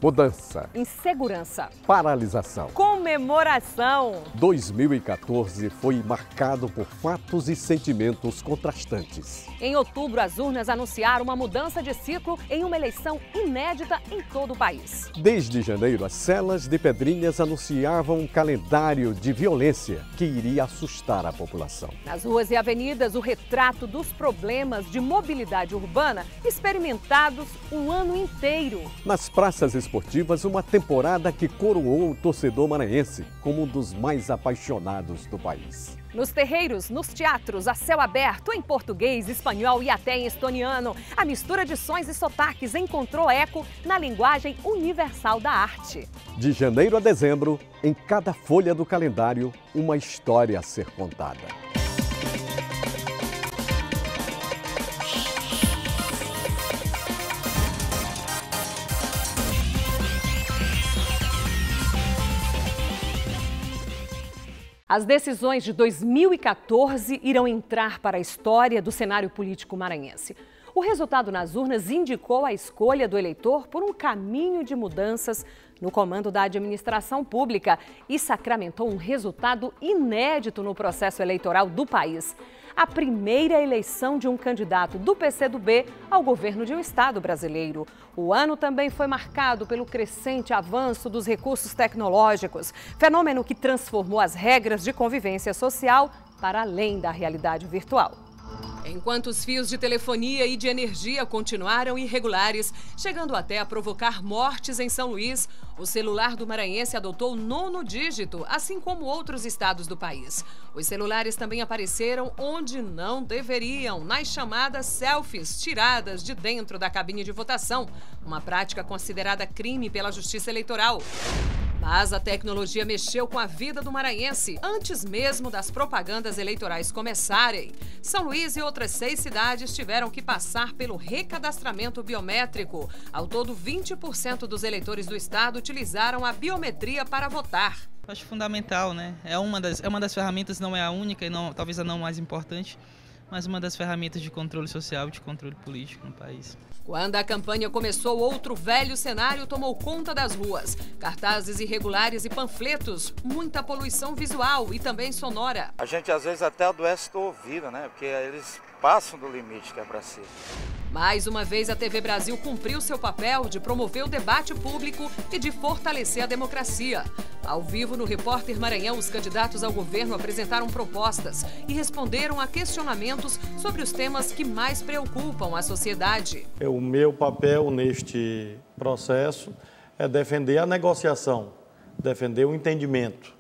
Mudança. Insegurança. Paralisação. Comemoração. 2014 foi marcado por fatos e sentimentos contrastantes. Em outubro, as urnas anunciaram uma mudança de ciclo em uma eleição inédita em todo o país. Desde janeiro, as celas de Pedrinhas anunciavam um calendário de violência que iria assustar a população. Nas ruas e avenidas, o retrato dos problemas de mobilidade urbana experimentados um ano inteiro. Nas praças esportivas, uma temporada que coroou o torcedor maranhense como um dos mais apaixonados do país. Nos terreiros, nos teatros, a céu aberto, em português, espanhol e até em estoniano, a mistura de sons e sotaques encontrou eco na linguagem universal da arte. De janeiro a dezembro, em cada folha do calendário, uma história a ser contada. As decisões de 2014 irão entrar para a história do cenário político maranhense. O resultado nas urnas indicou a escolha do eleitor por um caminho de mudanças no comando da administração pública e sacramentou um resultado inédito no processo eleitoral do país. A primeira eleição de um candidato do PCdoB ao governo de um estado brasileiro. O ano também foi marcado pelo crescente avanço dos recursos tecnológicos, fenômeno que transformou as regras de convivência social para além da realidade virtual. Enquanto os fios de telefonia e de energia continuaram irregulares, chegando até a provocar mortes em São Luís, o celular do maranhense adotou o 9º dígito, assim como outros estados do país. Os celulares também apareceram onde não deveriam, nas chamadas selfies tiradas de dentro da cabine de votação, uma prática considerada crime pela Justiça Eleitoral. Mas a tecnologia mexeu com a vida do maranhense antes mesmo das propagandas eleitorais começarem. São Luís e outras 6 cidades tiveram que passar pelo recadastramento biométrico. Ao todo, 20% dos eleitores do estado utilizaram a biometria para votar. Acho fundamental, né? É uma das ferramentas, não é a única e não, talvez a não mais importante, mas uma das ferramentas de controle social e de controle político no país. Quando a campanha começou, outro velho cenário tomou conta das ruas. Cartazes irregulares e panfletos, muita poluição visual e também sonora. A gente às vezes até adoece do ouvido, né? Porque eles passam do limite que é para ser. Mais uma vez, a TV Brasil cumpriu seu papel de promover o debate público e de fortalecer a democracia. Ao vivo no Repórter Maranhão, os candidatos ao governo apresentaram propostas e responderam a questionamentos sobre os temas que mais preocupam a sociedade. O meu papel neste processo é defender a negociação, defender o entendimento.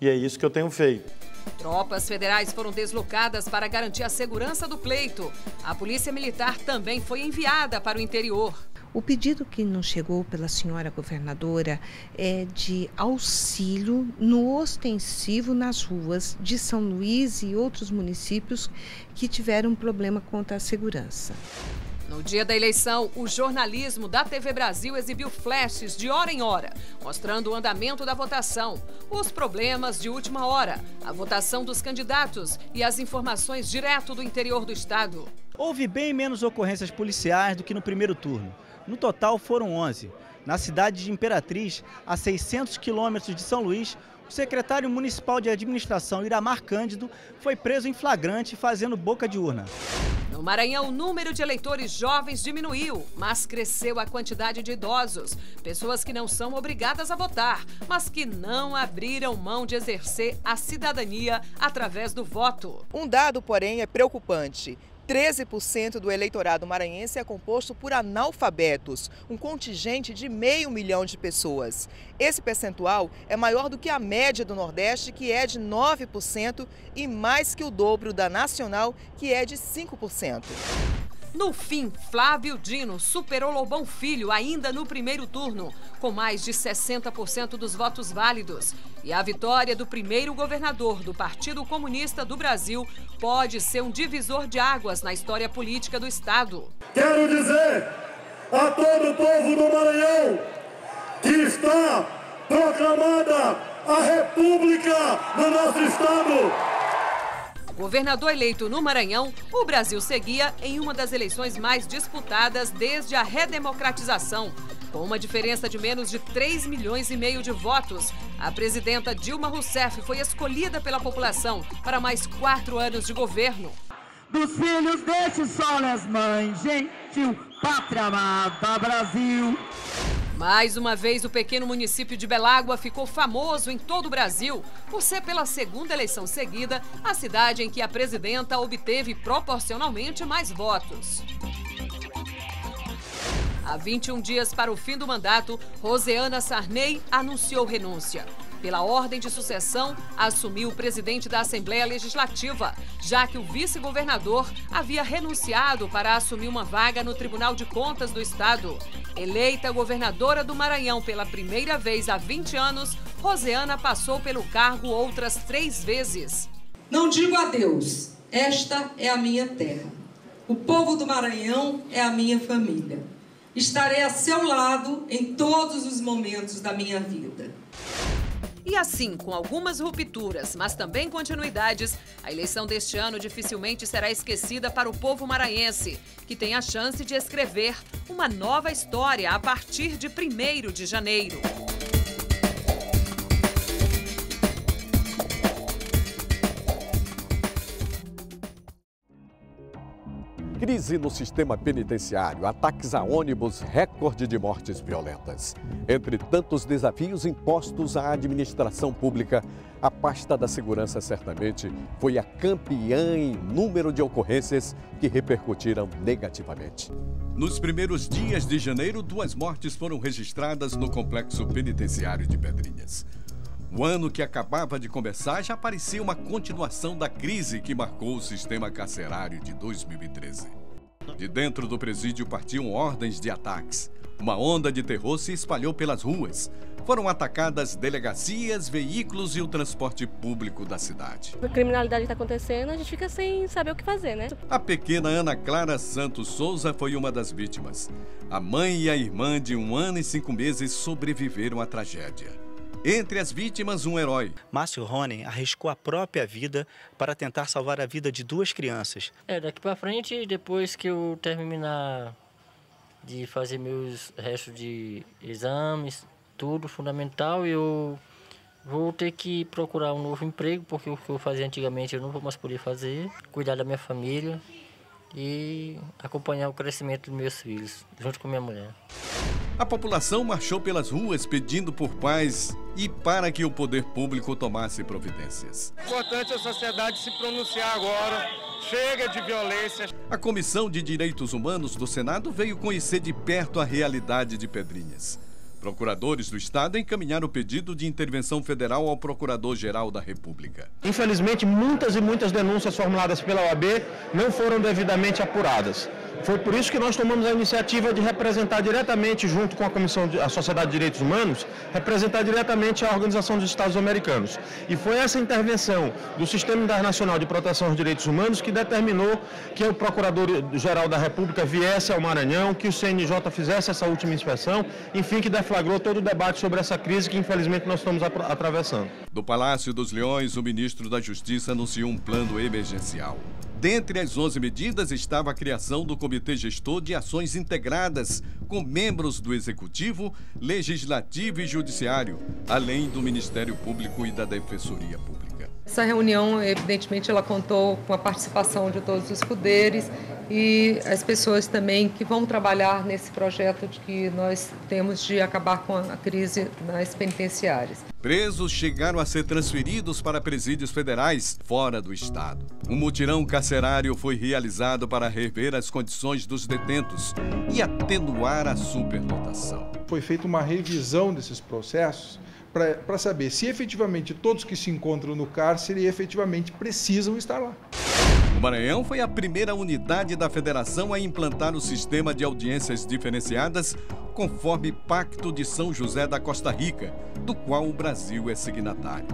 E é isso que eu tenho feito. Tropas federais foram deslocadas para garantir a segurança do pleito. A Polícia Militar também foi enviada para o interior. O pedido que nos chegou pela senhora governadora é de auxílio no ostensivo nas ruas de São Luís e outros municípios que tiveram problema contra a segurança. No dia da eleição, o jornalismo da TV Brasil exibiu flashes de hora em hora, mostrando o andamento da votação, os problemas de última hora, a votação dos candidatos e as informações direto do interior do estado. Houve bem menos ocorrências policiais do que no primeiro turno. No total foram 11. Na cidade de Imperatriz, a 600 quilômetros de São Luís, o secretário municipal de administração, Iramar Cândido, foi preso em flagrante fazendo boca de urna. No Maranhão, o número de eleitores jovens diminuiu, mas cresceu a quantidade de idosos. Pessoas que não são obrigadas a votar, mas que não abriram mão de exercer a cidadania através do voto. Um dado, porém, é preocupante. 13% do eleitorado maranhense é composto por analfabetos, um contingente de 500 mil de pessoas. Esse percentual é maior do que a média do Nordeste, que é de 9%, e mais que o dobro da nacional, que é de 5%. No fim, Flávio Dino superou Lobão Filho ainda no primeiro turno, com mais de 60% dos votos válidos. E a vitória do primeiro governador do Partido Comunista do Brasil pode ser um divisor de águas na história política do estado. Quero dizer a todo o povo do Maranhão que está proclamada a República no nosso estado. Governador eleito no Maranhão, o Brasil seguia em uma das eleições mais disputadas desde a redemocratização. Com uma diferença de menos de 3,5 milhões de votos, a presidenta Dilma Rousseff foi escolhida pela população para mais 4 anos de governo. Dos filhos deste sol as mães, gentil, pátria amada, Brasil. Mais uma vez, o pequeno município de Belágua ficou famoso em todo o Brasil por ser, pela segunda eleição seguida, a cidade em que a presidenta obteve proporcionalmente mais votos. Há 21 dias para o fim do mandato, Rosiana Sarney anunciou renúncia. Pela ordem de sucessão, assumiu o presidente da Assembleia Legislativa, já que o vice-governador havia renunciado para assumir uma vaga no Tribunal de Contas do Estado. Eleita governadora do Maranhão pela primeira vez há 20 anos, Rosiana passou pelo cargo outras 3 vezes. Não digo adeus, esta é a minha terra. O povo do Maranhão é a minha família. Estarei a seu lado em todos os momentos da minha vida. E assim, com algumas rupturas, mas também continuidades, a eleição deste ano dificilmente será esquecida para o povo maranhense, que tem a chance de escrever uma nova história a partir de 1º de janeiro. Crise no sistema penitenciário, ataques a ônibus, recorde de mortes violentas. Entre tantos desafios impostos à administração pública, a pasta da segurança certamente foi a campeã em número de ocorrências que repercutiram negativamente. Nos primeiros dias de janeiro, 2 mortes foram registradas no complexo penitenciário de Pedrinhas. O ano que acabava de começar já parecia uma continuação da crise que marcou o sistema carcerário de 2013. De dentro do presídio partiam ordens de ataques. Uma onda de terror se espalhou pelas ruas. Foram atacadas delegacias, veículos e o transporte público da cidade. A criminalidade está acontecendo, a gente fica sem saber o que fazer, né? A pequena Ana Clara Santos Souza foi uma das vítimas. A mãe e a irmã de 1 ano e 5 meses sobreviveram à tragédia. Entre as vítimas, um herói. Márcio Ronen arriscou a própria vida para tentar salvar a vida de 2 crianças. Daqui para frente, depois que eu terminar de fazer meus restos de exames, tudo fundamental, eu vou ter que procurar um novo emprego, porque o que eu fazia antigamente eu não vou mais poder fazer. Cuidar da minha família e acompanhar o crescimento dos meus filhos, junto com minha mulher. A população marchou pelas ruas pedindo por paz e para que o poder público tomasse providências. É importante a sociedade se pronunciar agora, chega de violência. A Comissão de Direitos Humanos do Senado veio conhecer de perto a realidade de Pedrinhas. Procuradores do Estado encaminharam o pedido de intervenção federal ao Procurador-Geral da República. Infelizmente, muitas e muitas denúncias formuladas pela OAB não foram devidamente apuradas. Foi por isso que nós tomamos a iniciativa de representar diretamente, junto com a Comissão da Sociedade de Direitos Humanos, representar diretamente a Organização dos Estados Americanos. E foi essa intervenção do Sistema Internacional de Proteção aos Direitos Humanos que determinou que o Procurador-Geral da República viesse ao Maranhão, que o CNJ fizesse essa última inspeção, enfim, que deflagrou todo o debate sobre essa crise que, infelizmente, nós estamos atravessando. Do Palácio dos Leões, o ministro da Justiça anunciou um plano emergencial. Dentre as 11 medidas estava a criação do Comitê Gestor de Ações Integradas, com membros do Executivo, Legislativo e Judiciário, além do Ministério Público e da Defensoria Pública. Essa reunião, evidentemente, ela contou com a participação de todos os poderes e as pessoas também que vão trabalhar nesse projeto de que nós temos de acabar com a crise nas penitenciárias. Presos chegaram a ser transferidos para presídios federais fora do estado. Um mutirão carcerário foi realizado para rever as condições dos detentos e atenuar a superlotação. Foi feita uma revisão desses processos para saber se efetivamente todos que se encontram no cárcere efetivamente precisam estar lá. O Maranhão foi a primeira unidade da federação a implantar o sistema de audiências diferenciadas conforme Pacto de São José da Costa Rica, do qual o Brasil é signatário.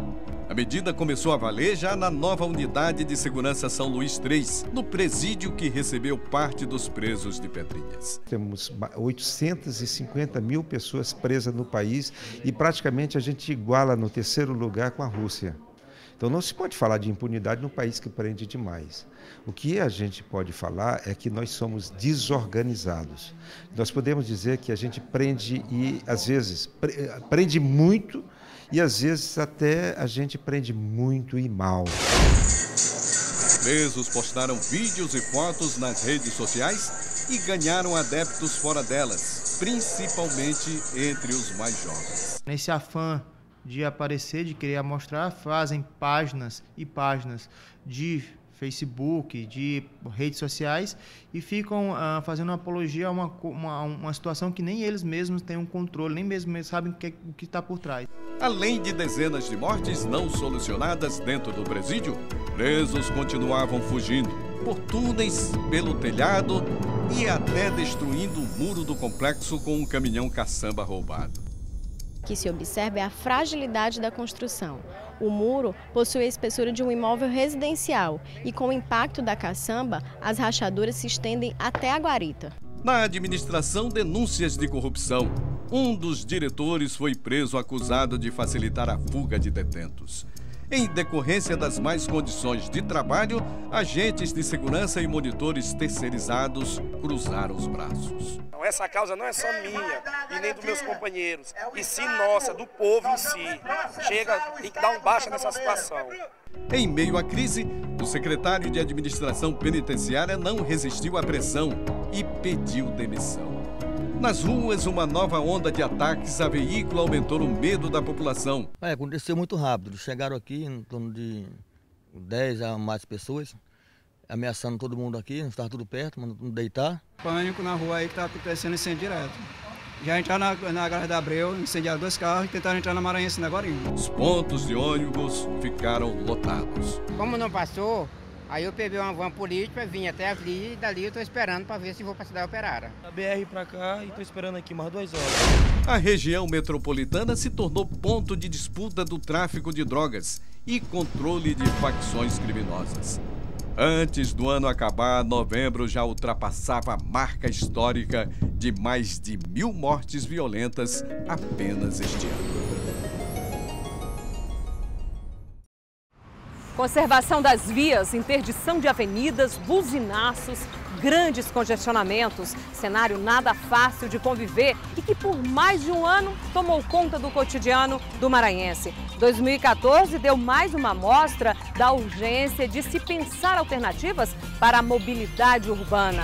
A medida começou a valer já na nova unidade de segurança São Luís III, no presídio que recebeu parte dos presos de Pedrinhas. Temos 850 mil pessoas presas no país e praticamente a gente iguala no 3º lugar com a Rússia. Então não se pode falar de impunidade num país que prende demais. O que a gente pode falar é que nós somos desorganizados. Nós podemos dizer que a gente prende e, às vezes, prende muito e, às vezes, até a gente prende muito e mal. Presos postaram vídeos e fotos nas redes sociais e ganharam adeptos fora delas, principalmente entre os mais jovens. Nesse afã de aparecer, de querer mostrar, fazem páginas e páginas de Facebook, de redes sociais e ficam fazendo uma apologia a uma situação que nem eles mesmos têm um controle, nem mesmo eles sabem o que está por trás. Além de dezenas de mortes não solucionadas dentro do presídio, presos continuavam fugindo por túneis, pelo telhado e até destruindo o muro do complexo com um caminhão caçamba roubado. O que se observa é a fragilidade da construção. O muro possui a espessura de um imóvel residencial e, com o impacto da caçamba, as rachaduras se estendem até a guarita. Na administração, denúncias de corrupção. Um dos diretores foi preso acusado de facilitar a fuga de detentos. Em decorrência das más condições de trabalho, agentes de segurança e monitores terceirizados cruzaram os braços. Essa causa não é só minha e nem dos meus companheiros, e sim nossa, do povo em si. Chega, tem que dar um baixa nessa situação. Em meio à crise, o secretário de Administração Penitenciária não resistiu à pressão e pediu demissão. Nas ruas, uma nova onda de ataques a veículo aumentou o medo da população. Aconteceu muito rápido. Chegaram aqui em torno de 10 a mais pessoas, ameaçando todo mundo aqui, estava tudo perto, mandando deitar. Pânico na rua aí que está acontecendo incêndio direto. Já entraram na Garra da Abreu, incendiaram 2 carros e tentaram entrar na Maranhense agora. Os pontos de ônibus ficaram lotados. Como não passou, aí eu peguei uma van política, vim até ali e dali eu estou esperando para ver se vou para a cidade operária. A BR para cá e estou esperando aqui mais 2 horas. A região metropolitana se tornou ponto de disputa do tráfico de drogas e controle de facções criminosas. Antes do ano acabar, novembro já ultrapassava a marca histórica de mais de 1.000 mortes violentas apenas este ano. Conservação das vias, interdição de avenidas, buzinaços, grandes congestionamentos, cenário nada fácil de conviver e que por mais de um ano tomou conta do cotidiano do maranhense. 2014 deu mais uma amostra da urgência de se pensar alternativas para a mobilidade urbana.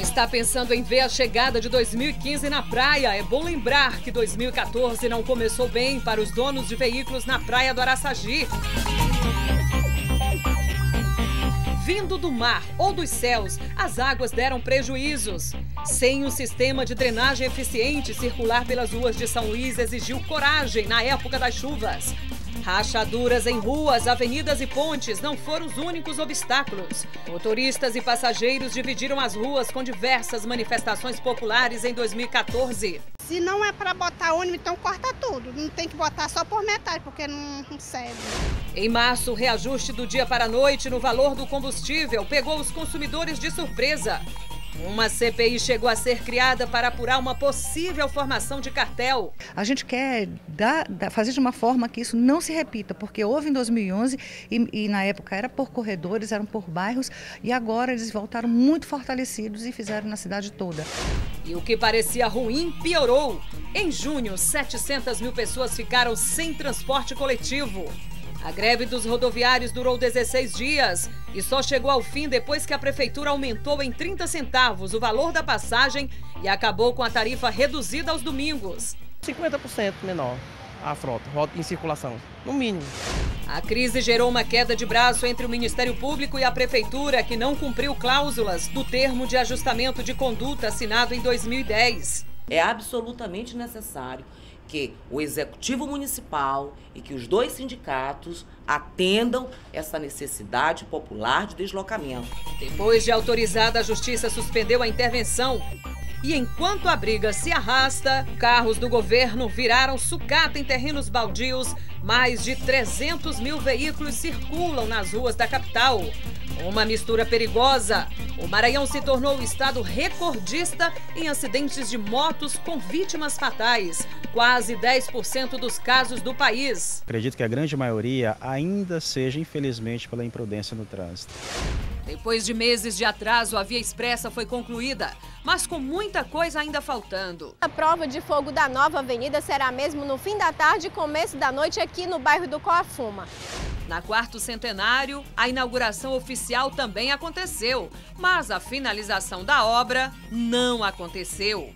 Está pensando em ver a chegada de 2015 na praia? É bom lembrar que 2014 não começou bem para os donos de veículos na praia do Araçagi. Vindo do mar ou dos céus, as águas deram prejuízos. Sem um sistema de drenagem eficiente, circular pelas ruas de São Luís exigiu coragem na época das chuvas. Rachaduras em ruas, avenidas e pontes não foram os únicos obstáculos. Motoristas e passageiros dividiram as ruas com diversas manifestações populares em 2014. Se não é para botar ônibus, então corta tudo. Não tem que botar só por metade, porque não serve. Em março, o reajuste do dia para a noite no valor do combustível pegou os consumidores de surpresa. Uma CPI chegou a ser criada para apurar uma possível formação de cartel. A gente quer fazer de uma forma que isso não se repita, porque houve em 2011 e na época era por corredores, eram por bairros, e agora eles voltaram muito fortalecidos e fizeram na cidade toda. E o que parecia ruim piorou. Em junho, 700 mil pessoas ficaram sem transporte coletivo. A greve dos rodoviários durou 16 dias e só chegou ao fim depois que a prefeitura aumentou em 30 centavos o valor da passagem e acabou com a tarifa reduzida aos domingos. 50% menor a frota em circulação, no mínimo. A crise gerou uma queda de braço entre o Ministério Público e a prefeitura, que não cumpriu cláusulas do termo de ajustamento de conduta assinado em 2010. É absolutamente necessário que o Executivo Municipal e que os 2 sindicatos atendam essa necessidade popular de deslocamento. Depois de autorizada, a Justiça suspendeu a intervenção. E enquanto a briga se arrasta, carros do governo viraram sucata em terrenos baldios. Mais de 300 mil veículos circulam nas ruas da capital. Uma mistura perigosa. O Maranhão se tornou o estado recordista em acidentes de motos com vítimas fatais. Quase 10% dos casos do país. Acredito que a grande maioria ainda seja, infelizmente, pela imprudência no trânsito. Depois de meses de atraso, a Via Expressa foi concluída, mas com muita coisa ainda faltando. A prova de fogo da nova avenida será mesmo no fim da tarde e começo da noite aqui no bairro do Coafuma. Na 4º centenário, a inauguração oficial também aconteceu, mas a finalização da obra não aconteceu.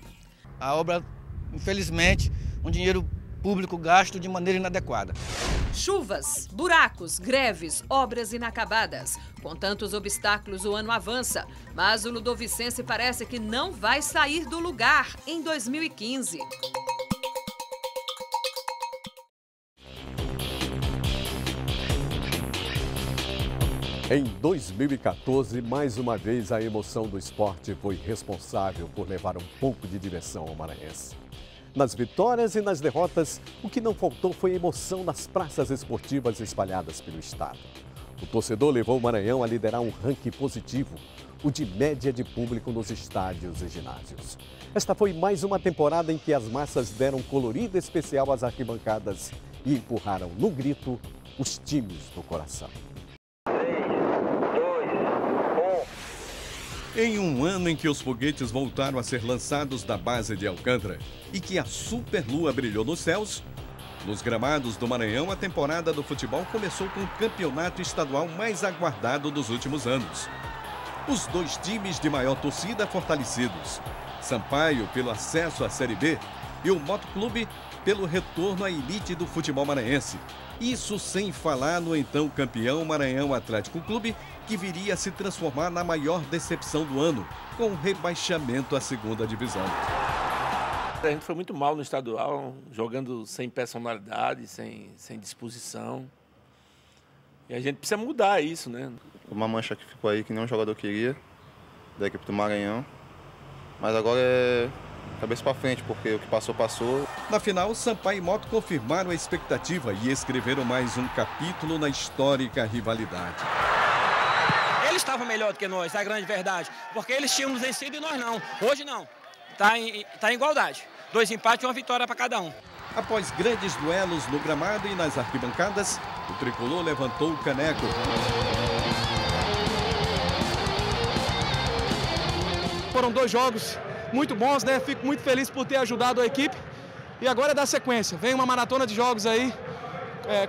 A obra, infelizmente, um dinheiro público gasto de maneira inadequada. Chuvas, buracos, greves, obras inacabadas. Com tantos obstáculos, o ano avança, mas o ludovicense parece que não vai sair do lugar em 2015. Em 2014, mais uma vez, a emoção do esporte foi responsável por levar um pouco de diversão ao maranhense. Nas vitórias e nas derrotas, o que não faltou foi emoção nas praças esportivas espalhadas pelo estado. O torcedor levou o Maranhão a liderar um ranking positivo, o de média de público nos estádios e ginásios. Esta foi mais uma temporada em que as massas deram colorido especial às arquibancadas e empurraram no grito os times do coração. Em um ano em que os foguetes voltaram a ser lançados da base de Alcântara e que a superlua brilhou nos céus, nos gramados do Maranhão, a temporada do futebol começou com o campeonato estadual mais aguardado dos últimos anos. Os dois times de maior torcida fortalecidos, Sampaio pelo acesso à Série B e o Motoclube pelo retorno à elite do futebol maranhense. Isso sem falar no então campeão Maranhão Atlético Clube, que viria a se transformar na maior decepção do ano, com o rebaixamento à 2ª divisão. A gente foi muito mal no estadual, jogando sem personalidade, sem disposição. E a gente precisa mudar isso, né? Uma mancha que ficou aí que nenhum jogador queria, da equipe do Maranhão. Mas agora é cabeça para frente, porque o que passou, passou. Na final, Sampaio e Moto confirmaram a expectativa e escreveram mais um capítulo na histórica rivalidade. Eles estavam melhor do que nós, é a grande verdade, porque eles tinham nos vencido e nós não. Hoje não, tá em igualdade. 2 empates e 1 vitória para cada um. Após grandes duelos no gramado e nas arquibancadas, o tricolor levantou o caneco. Foram 2 jogos muito bons, né? Fico muito feliz por ter ajudado a equipe. E agora é dar sequência. Vem uma maratona de jogos aí,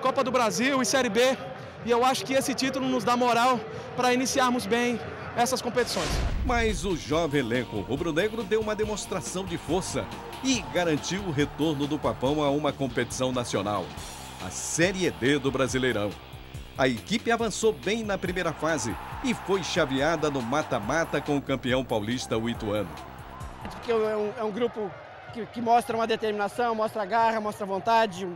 Copa do Brasil e Série B. E eu acho que esse título nos dá moral para iniciarmos bem essas competições. Mas o jovem elenco rubro-negro deu uma demonstração de força e garantiu o retorno do Papão a uma competição nacional, a Série D do Brasileirão. A equipe avançou bem na primeira fase e foi chaveada no mata-mata com o campeão paulista, o Ituano. Porque é um grupo que mostra uma determinação, mostra garra, mostra vontade,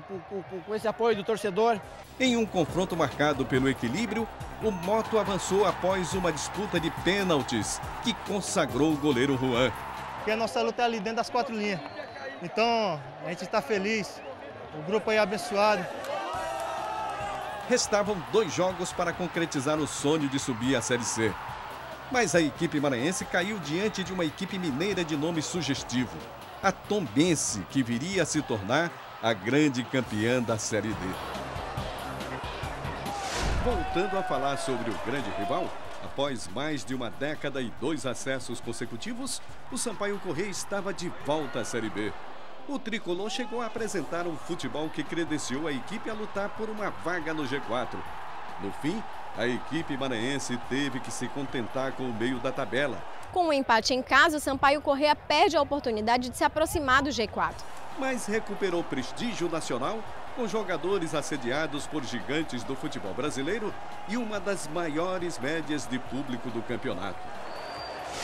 com esse apoio do torcedor. Em um confronto marcado pelo equilíbrio, o Moto avançou após uma disputa de pênaltis que consagrou o goleiro Juan. Porque a nossa luta é ali dentro das 4 linhas. Então, a gente está feliz, o grupo aí é abençoado. Restavam 2 jogos para concretizar o sonho de subir à Série C. Mas a equipe maranhense caiu diante de uma equipe mineira de nome sugestivo, a Tombense, que viria a se tornar a grande campeã da Série D. Voltando a falar sobre o grande rival, após mais de uma década e 2 acessos consecutivos, o Sampaio Corrêa estava de volta à Série B. O tricolor chegou a apresentar um futebol que credenciou a equipe a lutar por uma vaga no G4. No fim, a equipe maranhense teve que se contentar com o meio da tabela. Com o empate em casa, o Sampaio Corrêa perde a oportunidade de se aproximar do G4. Mas recuperou prestígio nacional com jogadores assediados por gigantes do futebol brasileiro e uma das maiores médias de público do campeonato.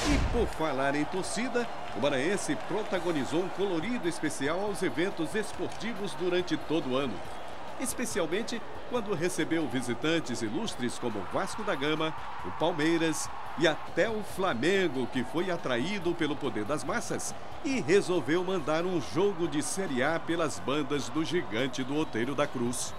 E por falar em torcida, o maranhense protagonizou um colorido especial aos eventos esportivos durante todo o ano. Especialmente quando recebeu visitantes ilustres como o Vasco da Gama, o Palmeiras e até o Flamengo, que foi atraído pelo poder das massas e resolveu mandar um jogo de Série A pelas bandas do gigante do Outeiro da Cruz.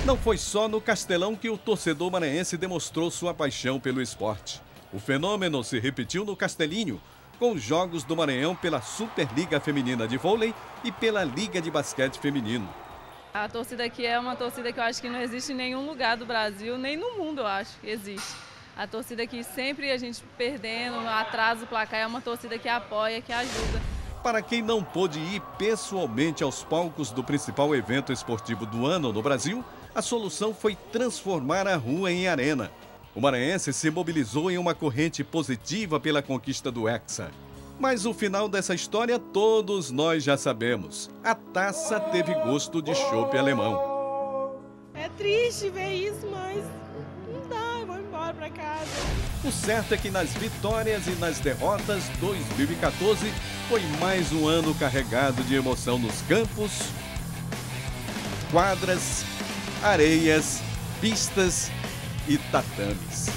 Não foi só no Castelão que o torcedor maranhense demonstrou sua paixão pelo esporte. O fenômeno se repetiu no Castelinho, com os jogos do Maranhão pela Superliga Feminina de Vôlei e pela Liga de Basquete Feminino. A torcida aqui é uma torcida que eu acho que não existe em nenhum lugar do Brasil, nem no mundo eu acho que existe. A torcida aqui sempre a gente perdendo, atrás do placar, é uma torcida que apoia, que ajuda. Para quem não pôde ir pessoalmente aos palcos do principal evento esportivo do ano no Brasil, a solução foi transformar a rua em arena. O maranhense se mobilizou em uma corrente positiva pela conquista do Hexa. Mas o final dessa história todos nós já sabemos. A taça teve gosto de chopp alemão. É triste ver isso, mas não dá, eu vou embora pra casa. O certo é que nas vitórias e nas derrotas, 2014 foi mais um ano carregado de emoção nos campos, quadras, areias, pistas e tatames.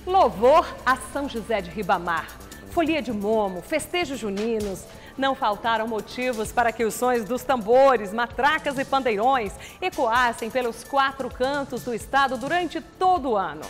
Louvor a São José de Ribamar. Folia de momo, festejos juninos. Não faltaram motivos para que os sons dos tambores, matracas e pandeirões ecoassem pelos 4 cantos do estado durante todo o ano.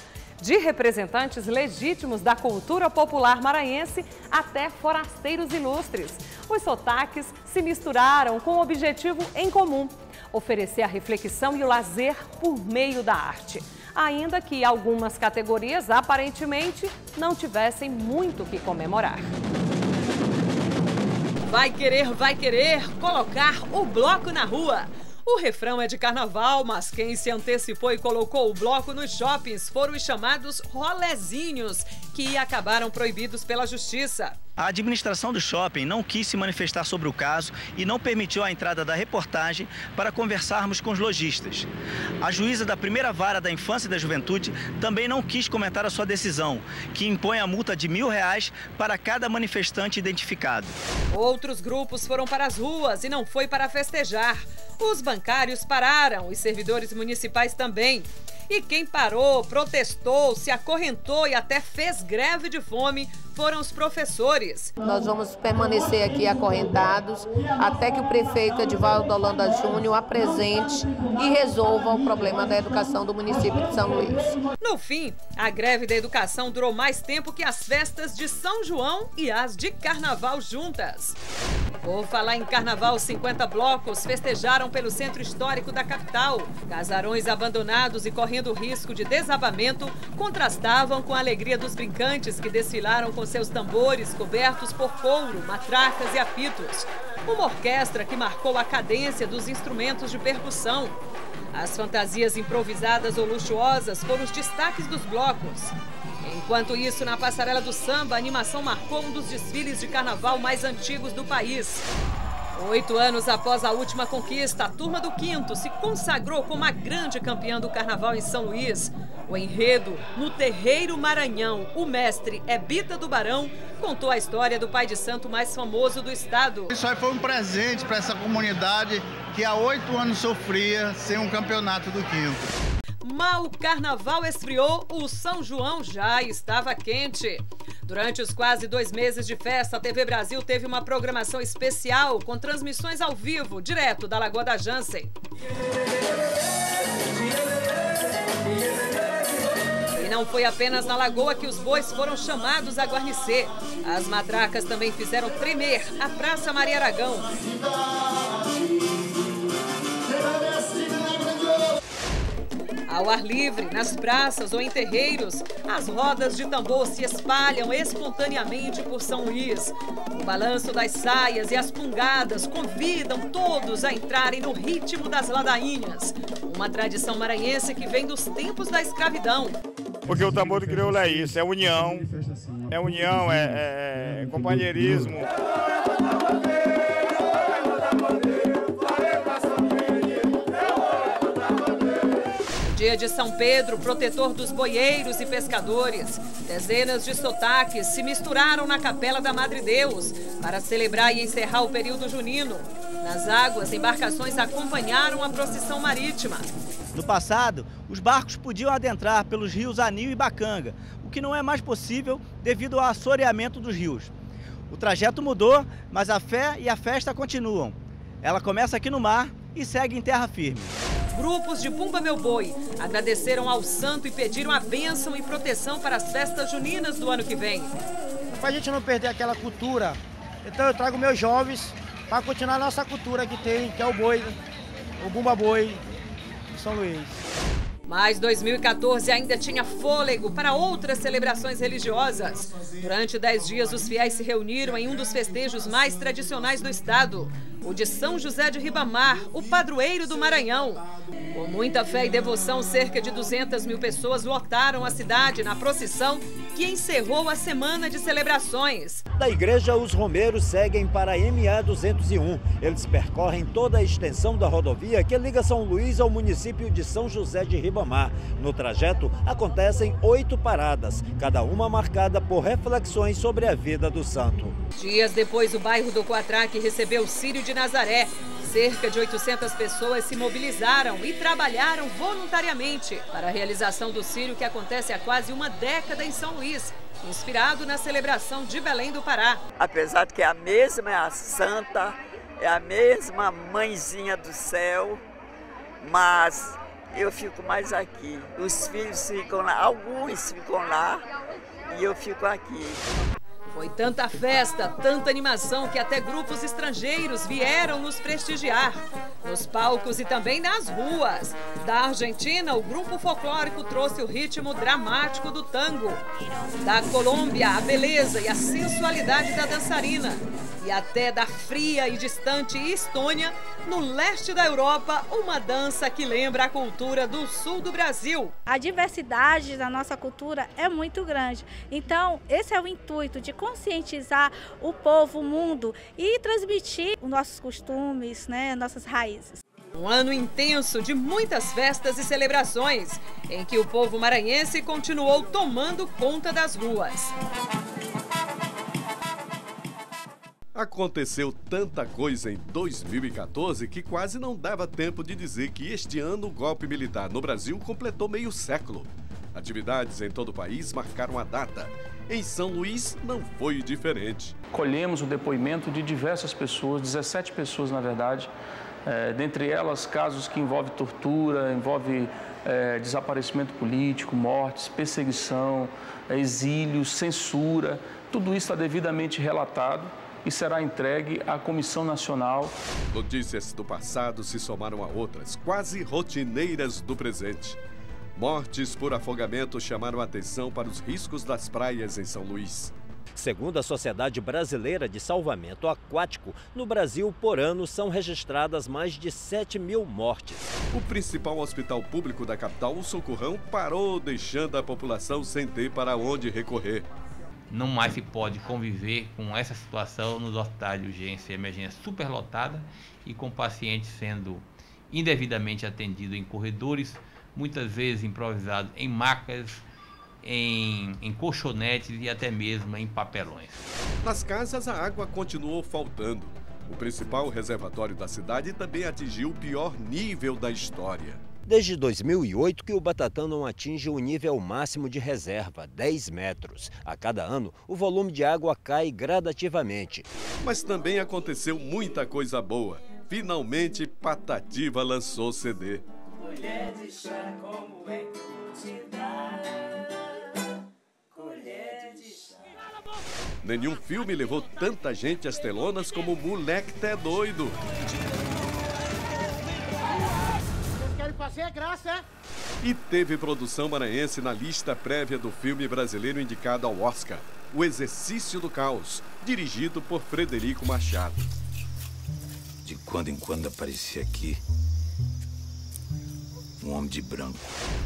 De representantes legítimos da cultura popular maranhense até forasteiros ilustres. Os sotaques se misturaram com um objetivo em comum: oferecer a reflexão e o lazer por meio da arte. Ainda que algumas categorias aparentemente não tivessem muito o que comemorar. Vai querer colocar o bloco na rua. O refrão é de carnaval, mas quem se antecipou e colocou o bloco nos shoppings foram os chamados rolezinhos, que acabaram proibidos pela justiça. A administração do shopping não quis se manifestar sobre o caso e não permitiu a entrada da reportagem para conversarmos com os lojistas. A juíza da primeira vara da Infância e da Juventude também não quis comentar a sua decisão, que impõe a multa de R$1.000 para cada manifestante identificado. Outros grupos foram para as ruas e não foi para festejar. Os bancários pararam, os servidores municipais também. E quem parou, protestou, se acorrentou e até fez greve de fome foram os professores. Nós vamos permanecer aqui acorrentados até que o prefeito Edivaldo Holanda Júnior apresente e resolva o problema da educação do município de São Luís. No fim, a greve da educação durou mais tempo que as festas de São João e as de Carnaval juntas. Por falar em Carnaval, 50 blocos festejaram pelo centro histórico da capital. Casarões abandonados e correndo risco de desabamento contrastavam com a alegria dos brincantes que desfilaram com seus tambores cobertos por couro, matracas e apitos. Uma orquestra que marcou a cadência dos instrumentos de percussão. As fantasias improvisadas ou luxuosas foram os destaques dos blocos. Enquanto isso, na passarela do samba, a animação marcou um dos desfiles de carnaval mais antigos do país. 8 anos após a última conquista, a turma do 5º se consagrou como a grande campeã do carnaval em São Luís. O enredo, no Terreiro Maranhão, o mestre Ebita do Barão contou a história do pai de santo mais famoso do estado. Isso aí foi um presente para essa comunidade que há 8 anos sofria sem um campeonato do 5º. Mal o carnaval esfriou, o São João já estava quente. Durante os quase 2 meses de festa, a TV Brasil teve uma programação especial com transmissões ao vivo, direto da Lagoa da Jansen. E não foi apenas na Lagoa que os bois foram chamados a guarnecer. As matracas também fizeram tremer a Praça Maria Aragão. Ao ar livre, nas praças ou em terreiros, as rodas de tambor se espalham espontaneamente por São Luís. O balanço das saias e as pungadas convidam todos a entrarem no ritmo das ladainhas. Uma tradição maranhense que vem dos tempos da escravidão. Porque o tambor do crioulo é isso, é união, é companheirismo. Dia de São Pedro, protetor dos boieiros e pescadores. Dezenas de sotaques se misturaram na Capela da Madre Deus para celebrar e encerrar o período junino. Nas águas, embarcações acompanharam a procissão marítima. No passado, os barcos podiam adentrar pelos rios Anil e Bacanga, o que não é mais possível devido ao assoreamento dos rios. O trajeto mudou, mas a fé e a festa continuam. Ela começa aqui no mar e segue em terra firme. Grupos de Pumba Meu Boi agradeceram ao santo e pediram a bênção e proteção para as festas juninas do ano que vem. Para a gente não perder aquela cultura, então eu trago meus jovens para continuar a nossa cultura que tem, que é o boi, o Bumba Boi de São Luís. Mas 2014 ainda tinha fôlego para outras celebrações religiosas. Durante 10 dias, os fiéis se reuniram em um dos festejos mais tradicionais do estado, o de São José de Ribamar, o padroeiro do Maranhão. Com muita fé e devoção, cerca de 200 mil pessoas lotaram a cidade na procissão que encerrou a semana de celebrações. Da igreja, os romeiros seguem para a MA 201. Eles percorrem toda a extensão da rodovia que liga São Luís ao município de São José de Ribamar. No trajeto, acontecem 8 paradas, cada uma marcada por reflexões sobre a vida do santo. Dias depois, o bairro do Coatraque recebeu o Círio de Nazaré. Cerca de 800 pessoas se mobilizaram e trabalharam voluntariamente para a realização do Círio, que acontece há quase uma década em São Luís, inspirado na celebração de Belém do Pará. Apesar de que é a mesma santa, é a mesma mãezinha do céu, mas eu fico mais aqui. Os filhos ficam lá, alguns ficam lá e eu fico aqui. Foi tanta festa, tanta animação que até grupos estrangeiros vieram nos prestigiar. Nos palcos e também nas ruas. Da Argentina, o grupo folclórico trouxe o ritmo dramático do tango. Da Colômbia, a beleza e a sensualidade da dançarina. E até da fria e distante Estônia, no leste da Europa, uma dança que lembra a cultura do sul do Brasil. A diversidade da nossa cultura é muito grande. Então, esse é o intuito de conscientizar o povo, o mundo e transmitir os nossos costumes, nossas raízes. Um ano intenso de muitas festas e celebrações, em que o povo maranhense continuou tomando conta das ruas. Aconteceu tanta coisa em 2014 que quase não dava tempo de dizer que este ano o golpe militar no Brasil completou meio século. Atividades em todo o país marcaram a data. Em São Luís não foi diferente. Colhemos o depoimento de diversas pessoas, 17 pessoas na verdade, dentre elas casos que envolvem tortura, envolve desaparecimento político, mortes, perseguição, exílio, censura. Tudo isso está devidamente relatado e será entregue à Comissão Nacional. Notícias do passado se somaram a outras, quase rotineiras do presente. Mortes por afogamento chamaram a atenção para os riscos das praias em São Luís. Segundo a Sociedade Brasileira de Salvamento Aquático, no Brasil, por ano, são registradas mais de 7 mil mortes. O principal hospital público da capital, o Socorrão, parou, deixando a população sem ter para onde recorrer. Não mais se pode conviver com essa situação nos hospitais de urgência e emergência superlotada e com pacientes sendo indevidamente atendidos em corredores, muitas vezes improvisados em macas, em colchonetes e até mesmo em papelões. Nas casas, a água continuou faltando. O principal reservatório da cidade também atingiu o pior nível da história. Desde 2008 que o Batatã não atinge o nível máximo de reserva, 10 metros. A cada ano, o volume de água cai gradativamente. Mas também aconteceu muita coisa boa. Finalmente, Patativa lançou CD. Colher de chá, como é que te dá? Colher de chá. Nenhum filme levou tanta gente às telonas como Moleque Té Doido. Fazer graça, é? E teve produção maranhense na lista prévia do filme brasileiro indicado ao Oscar, O Exercício do Caos, dirigido por Frederico Machado. De quando em quando aparecia aqui um homem de branco.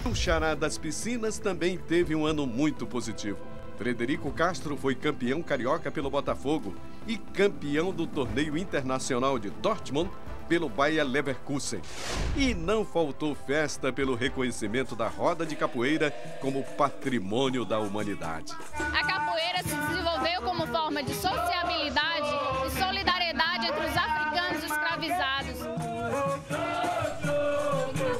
O Xará das Piscinas também teve um ano muito positivo. Frederico Castro foi campeão carioca pelo Botafogo e campeão do torneio internacional de Dortmund pelo Bayer Leverkusen. E não faltou festa pelo reconhecimento da roda de capoeira como patrimônio da humanidade. A capoeira se desenvolveu como forma de sociabilidade e solidariedade entre os africanos escravizados.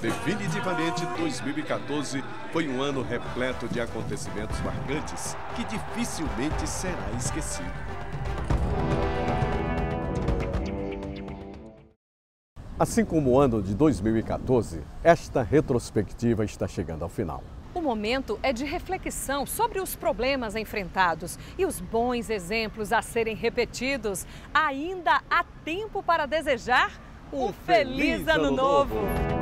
Definitivamente, 2014 foi um ano repleto de acontecimentos marcantes que dificilmente será esquecido. Assim como o ano de 2014, esta retrospectiva está chegando ao final. O momento é de reflexão sobre os problemas enfrentados e os bons exemplos a serem repetidos. Ainda há tempo para desejar um feliz Ano Novo!